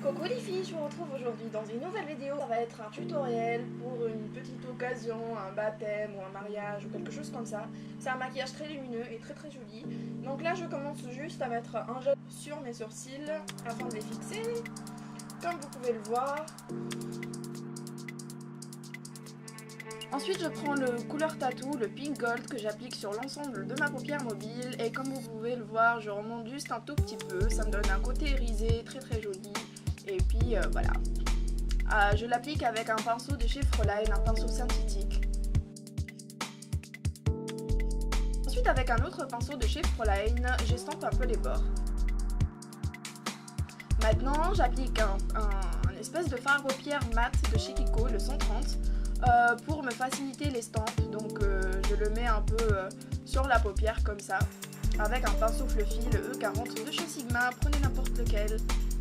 Coucou les filles, je vous retrouve aujourd'hui dans une nouvelle vidéo. Ça va être un tutoriel pour une petite occasion, un baptême ou un mariage ou quelque chose comme ça. C'est un maquillage très lumineux et très joli. Donc là je commence juste à mettre un gel sur mes sourcils afin de les fixer, comme vous pouvez le voir. Ensuite je prends le couleur tattoo, le pink gold, que j'applique sur l'ensemble de ma paupière mobile. Et comme vous pouvez le voir, je remonte juste un tout petit peu. Ça me donne un côté irisé, très joli. Et puis voilà. Je l'applique avec un pinceau de chez Fräulein, un pinceau synthétique. Ensuite avec un autre pinceau de chez Fräulein, j'estompe un peu les bords. Maintenant j'applique un espèce de fard à paupières mat de chez Kiko, le 130. Pour me faciliter l'estampe, donc je le mets un peu sur la paupière comme ça, avec un pinceau fluffy, le E40 de chez Sigma, prenez n'importe lequel.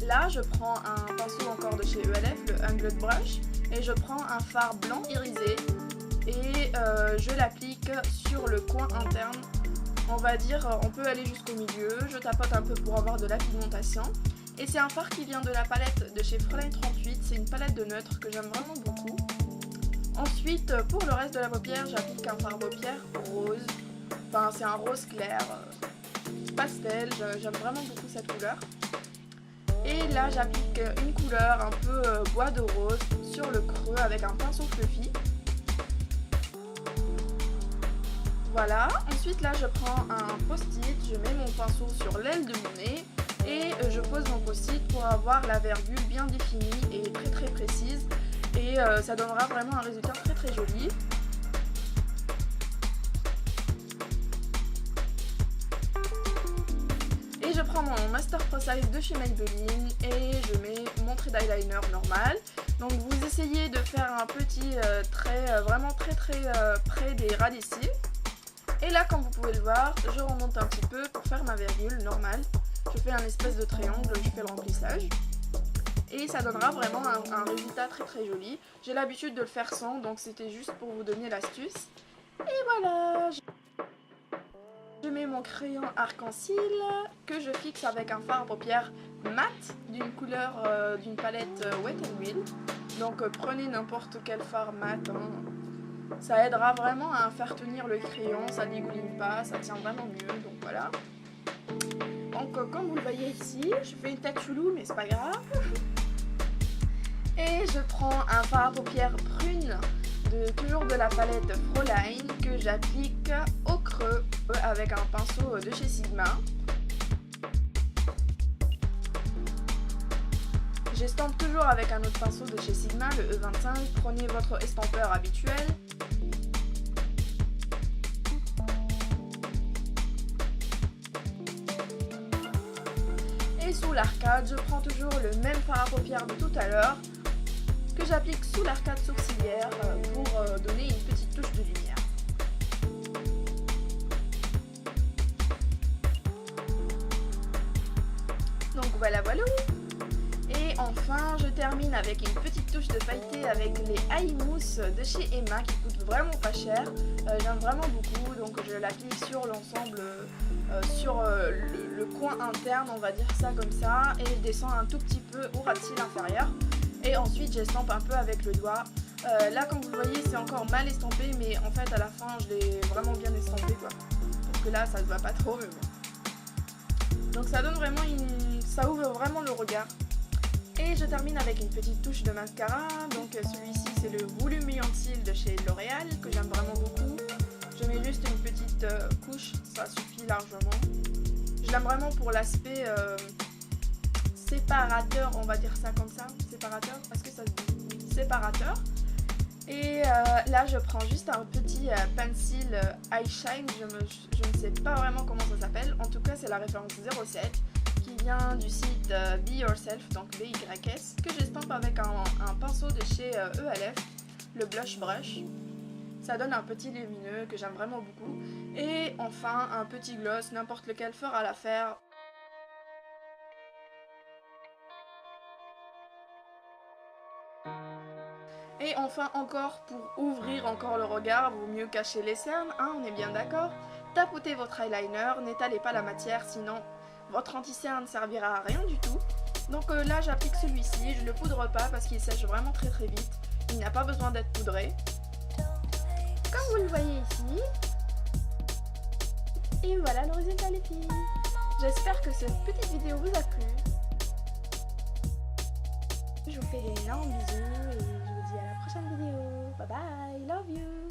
Là je prends un pinceau encore de chez ELF, le Angled Brush, et je prends un fard blanc irisé, et je l'applique sur le coin interne, on va dire, on peut aller jusqu'au milieu, je tapote un peu pour avoir de la pigmentation. Et c'est un fard qui vient de la palette de chez Fräulein 38, c'est une palette de neutre que j'aime vraiment beaucoup. Ensuite, pour le reste de la paupière, j'applique un fard à paupières rose. Enfin, c'est un rose clair, pastel. J'aime vraiment beaucoup cette couleur. Et là, j'applique une couleur un peu bois de rose sur le creux avec un pinceau fluffy. Voilà. Ensuite, là, je prends un post-it. Je mets mon pinceau sur l'aile de mon nez. Et je pose mon post-it pour avoir la virgule bien définie et très précise. Et ça donnera vraiment un résultat très joli. Et je prends mon Master Pro Size de chez Maybelline et je mets mon trait d'eyeliner normal. Donc vous essayez de faire un petit trait vraiment très près des ras des cils. Et là, comme vous pouvez le voir, je remonte un petit peu pour faire ma virgule normale. Je fais un espèce de triangle, je fais le remplissage. Et ça donnera vraiment un résultat très joli. J'ai l'habitude de le faire sans, donc c'était juste pour vous donner l'astuce. Et voilà, je mets mon crayon arc-en-ciel que je fixe avec un fard à paupières mat d'une couleur d'une palette Wet n Wild. Donc prenez n'importe quel fard mat, hein. Ça aidera vraiment à faire tenir le crayon, ça dégouline pas, ça tient vraiment mieux, donc voilà. Donc comme vous le voyez ici, je fais une tête chelou mais c'est pas grave. Et je prends un fard à paupières prune, toujours de la palette Fräulein, que j'applique au creux avec un pinceau de chez Sigma. J'estompe toujours avec un autre pinceau de chez Sigma, le E25. Prenez votre estampeur habituel. Et sous l'arcade, je prends toujours le même fard à paupières de tout à l'heure, que j'applique sous l'arcade sourcilière pour donner une petite touche de lumière. Donc voilà. Et enfin, je termine avec une petite touche de pailleté avec les Eye Mousse de chez Emma qui coûtent vraiment pas cher. J'aime vraiment beaucoup, donc je l'applique sur l'ensemble, sur le coin interne, on va dire ça comme ça, et je descends un tout petit peu au ras de cils inférieur. Et ensuite j'estampe un peu avec le doigt. Là comme vous le voyez c'est encore mal estampé, mais en fait à la fin je l'ai vraiment bien estampé quoi. Parce que là ça se voit pas trop mais bon. Donc ça donne vraiment ça ouvre vraiment le regard. Et je termine avec une petite touche de mascara. Donc celui-ci c'est le Volumiant Cils de chez L'Oréal que j'aime vraiment beaucoup. Je mets juste une petite couche, ça suffit largement. Je l'aime vraiment pour l'aspect séparateur, on va dire ça comme ça, séparateur, est-ce que ça se dit? Séparateur. Et là je prends juste un petit pencil eye shine, je ne sais pas vraiment comment ça s'appelle, en tout cas c'est la référence 07 qui vient du site Be Yourself, donc BYS, que j'estampe avec un pinceau de chez ELF, le Blush Brush. Ça donne un petit lumineux que j'aime vraiment beaucoup. Et enfin un petit gloss, n'importe lequel fera l'affaire. Et enfin encore, pour ouvrir encore le regard, vaut mieux cacher les cernes, hein, on est bien d'accord. Tapotez votre eyeliner, n'étalez pas la matière, sinon votre anti-cerne ne servira à rien du tout. Donc là j'applique celui-ci, je le poudre pas parce qu'il sèche vraiment très vite. Il n'a pas besoin d'être poudré. Comme vous le voyez ici. Et voilà le résultat les filles. J'espère que cette petite vidéo vous a plu. Je vous fais d'énormes bisous et je vous dis à la prochaine vidéo. Bye bye, love you.